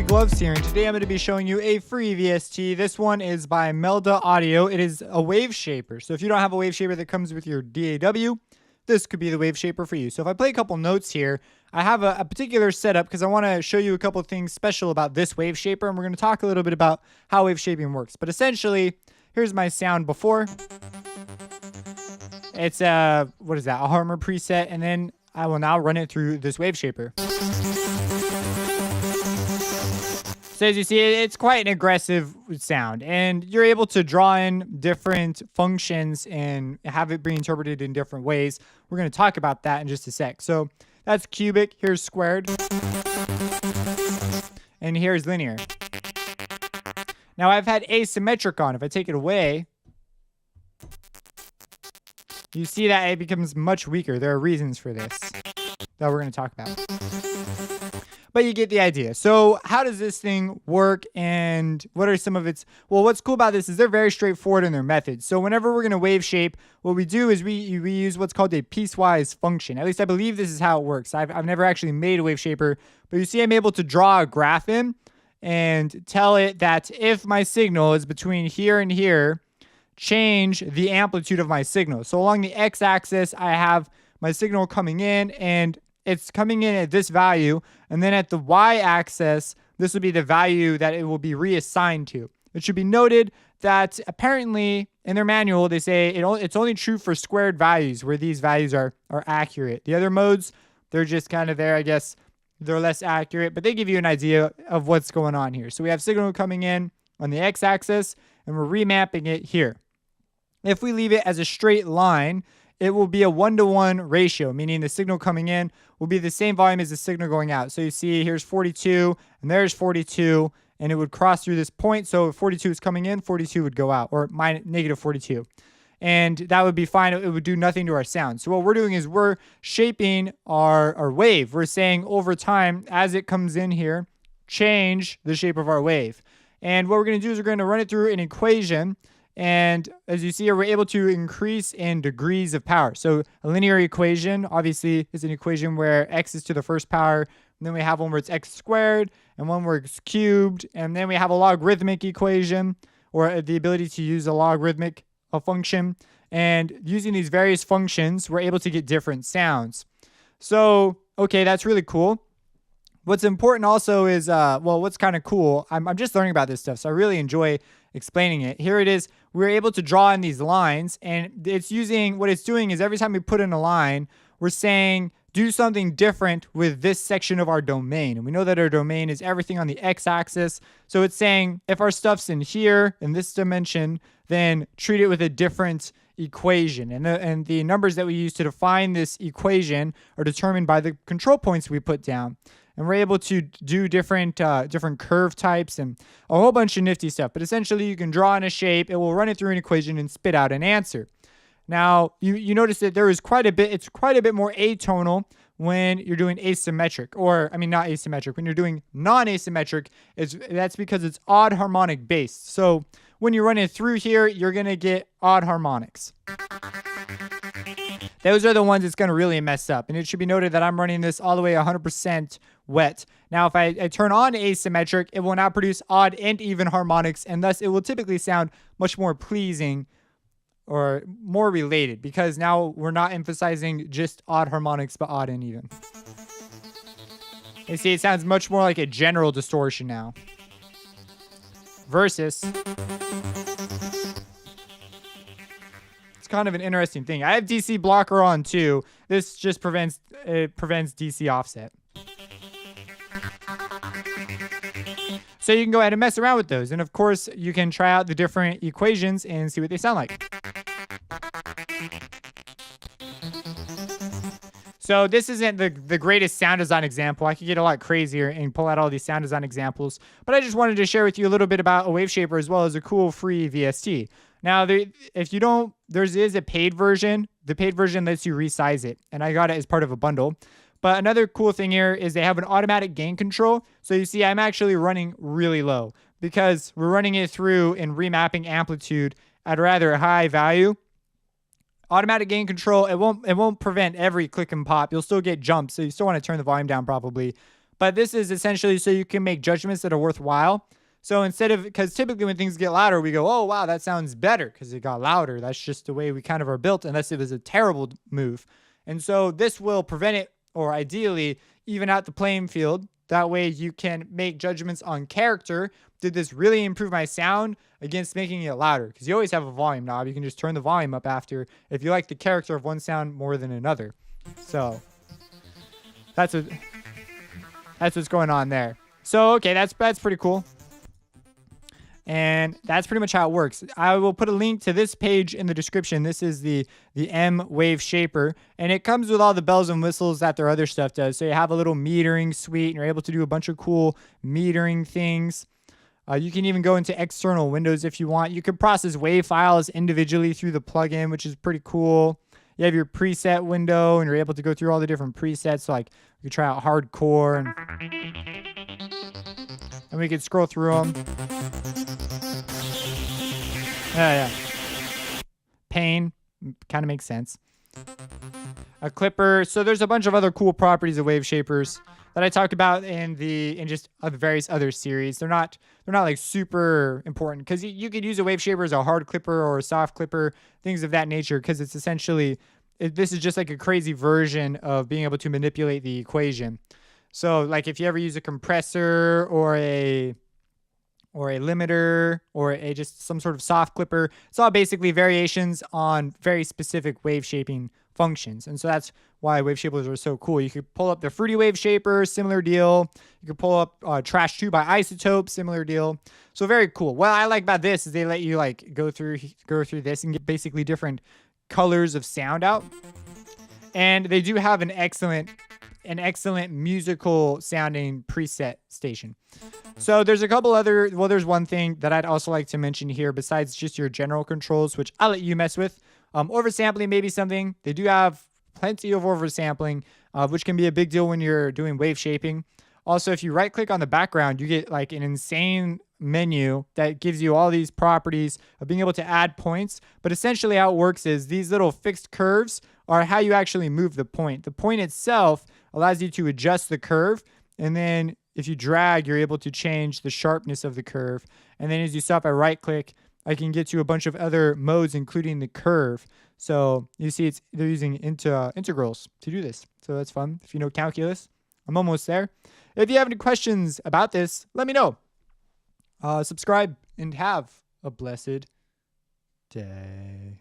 Gloves here, and today I'm going to be showing you a free VST. This one is by Melda Audio. It is a WaveShaper. So if you don't have a WaveShaper that comes with your DAW, this could be the WaveShaper for you. So if I play a couple notes here, I have a particular setup because I want to show you a couple things special about this WaveShaper, and we're going to talk a little bit about how WaveShaping works. But essentially, here's my sound before. It's a Harmor preset, and then I will now run it through this WaveShaper. So as you see, it's quite an aggressive sound, and you're able to draw in different functions and have it be interpreted in different ways. We're going to talk about that in just a sec. So that's cubic, here's squared, and here's linear. Now I've had asymmetric on. If I take it away, you see that it becomes much weaker. There are reasons for this that we're going to talk about. But you get the idea. So how does this thing work, and what are some of its... Well, what's cool about this is they're very straightforward in their methods. So whenever we're going to wave shape, what we do is we use what's called a piecewise function. At least I believe this is how it works. I've never actually made a WaveShaper, but you see I'm able to draw a graph in and tell it that if my signal is between here and here, change the amplitude of my signal. So along the x-axis, I have my signal coming in, and it's coming in at this value, and then at the y-axis, this will be the value that it will be reassigned to. It should be noted that apparently in their manual, they say it's only true for squared values where these values are accurate. The other modes, they're just kind of there, I guess. They're less accurate, but they give you an idea of what's going on here. So we have signal coming in on the x-axis, and we're remapping it here. If we leave it as a straight line, it will be a 1-to-1 ratio, meaning the signal coming in will be the same volume as the signal going out. So you see here's 42 and there's 42, and it would cross through this point. So if 42 is coming in, 42 would go out, or negative 42. And that would be fine. It would do nothing to our sound. So what we're doing is we're shaping our wave. We're saying over time, as it comes in here, change the shape of our wave. And what we're going to do is we're going to run it through an equation. And as you see here, we're able to increase in degrees of power. So a linear equation, obviously, is an equation where x is to the first power. And then we have one where it's x squared, and one where it's cubed. And then we have a logarithmic equation, or the ability to use a logarithmic function. And using these various functions, we're able to get different sounds. So, okay, that's really cool. What's important also is, what's kind of cool, I'm just learning about this stuff, so I really enjoy explaining it. Here it is. We're able to draw in these lines, and what it's doing is every time we put in a line, we're saying do something different with this section of our domain. And we know that our domain is everything on the x-axis. So it's saying if our stuff's in here, in this dimension, then treat it with a different equation. And the numbers that we use to define this equation are determined by the control points we put down. And we're able to do different curve types and a whole bunch of nifty stuff. But essentially, you can draw in a shape, it will run it through an equation and spit out an answer. Now, you notice that there is quite a bit more atonal when you're doing asymmetric, not asymmetric. When you're doing non-asymmetric, that's because it's odd harmonic based. So when you run it through here, you're going to get odd harmonics. Those are the ones it's going to really mess up. And it should be noted that I'm running this all the way 100% wet. Now, if I turn on asymmetric, it will now produce odd and even harmonics, and thus it will typically sound much more pleasing or more related, because now we're not emphasizing just odd harmonics, but odd and even. You see, it sounds much more like a general distortion now. Versus... kind of an interesting thing. I have DC blocker on too. This just prevents DC offset. So you can go ahead and mess around with those. And of course, you can try out the different equations and see what they sound like. So this isn't the greatest sound design example. I could get a lot crazier and pull out all these sound design examples. But I just wanted to share with you a little bit about a WaveShaper as well as a cool free VST. Now, there is a paid version. The paid version lets you resize it, and I got it as part of a bundle. But another cool thing here is they have an automatic gain control. So you see, I'm actually running really low because we're running it through and remapping amplitude at a rather high value. Automatic gain control, it won't prevent every click and pop. You'll still get jumps, so you still want to turn the volume down probably. But this is essentially so you can make judgments that are worthwhile. So instead of, because typically when things get louder, we go, oh, wow, that sounds better because it got louder. That's just the way we kind of are built, unless it was a terrible move. And so this will prevent it, or ideally even out the playing field. That way you can make judgments on character. Did this really improve my sound against making it louder? Because you always have a volume knob. You can just turn the volume up after if you like the character of one sound more than another. So that's what's going on there. So, okay, that's pretty cool. And that's pretty much how it works. I will put a link to this page in the description. This is the MWaveshaper, and it comes with all the bells and whistles that their other stuff does. So you have a little metering suite, and you're able to do a bunch of cool metering things. You can even go into external windows if you want. You can process WAV files individually through the plugin, which is pretty cool. You have your preset window, and you're able to go through all the different presets. So like you can try out hardcore, and we can scroll through them. Yeah. Pain kind of makes sense. A clipper. So there's a bunch of other cool properties of Waveshapers that I talked about in just various other series. They're not like super important, because you could use a Waveshaper as a hard clipper or a soft clipper, things of that nature, because it's essentially this is just like a crazy version of being able to manipulate the equation. So like if you ever use a compressor or a limiter or just some sort of soft clipper, it's all basically variations on very specific wave shaping functions. And so that's why wave shapers are so cool. You could pull up the Fruity Waveshaper, similar deal. You could pull up Trash 2 by Isotope, similar deal. So very cool. What I like about this is they let you like go through this and get basically different colors of sound out. And they do have an excellent musical sounding preset station. So there's a couple other, there's one thing that I'd also like to mention here besides just your general controls, which I'll let you mess with. Oversampling may be something. They do have plenty of oversampling, which can be a big deal when you're doing wave shaping. Also, if you right click on the background, you get like an insane menu that gives you all these properties of being able to add points. But essentially how it works is these little fixed curves are how you actually move the point. The point itself allows you to adjust the curve, and then if you drag, you're able to change the sharpness of the curve. And then as you stop at right click, I can get you a bunch of other modes, including the curve. So you see they're using integrals to do this. So that's fun. If you know calculus, I'm almost there. If you have any questions about this, let me know. Subscribe and have a blessed day.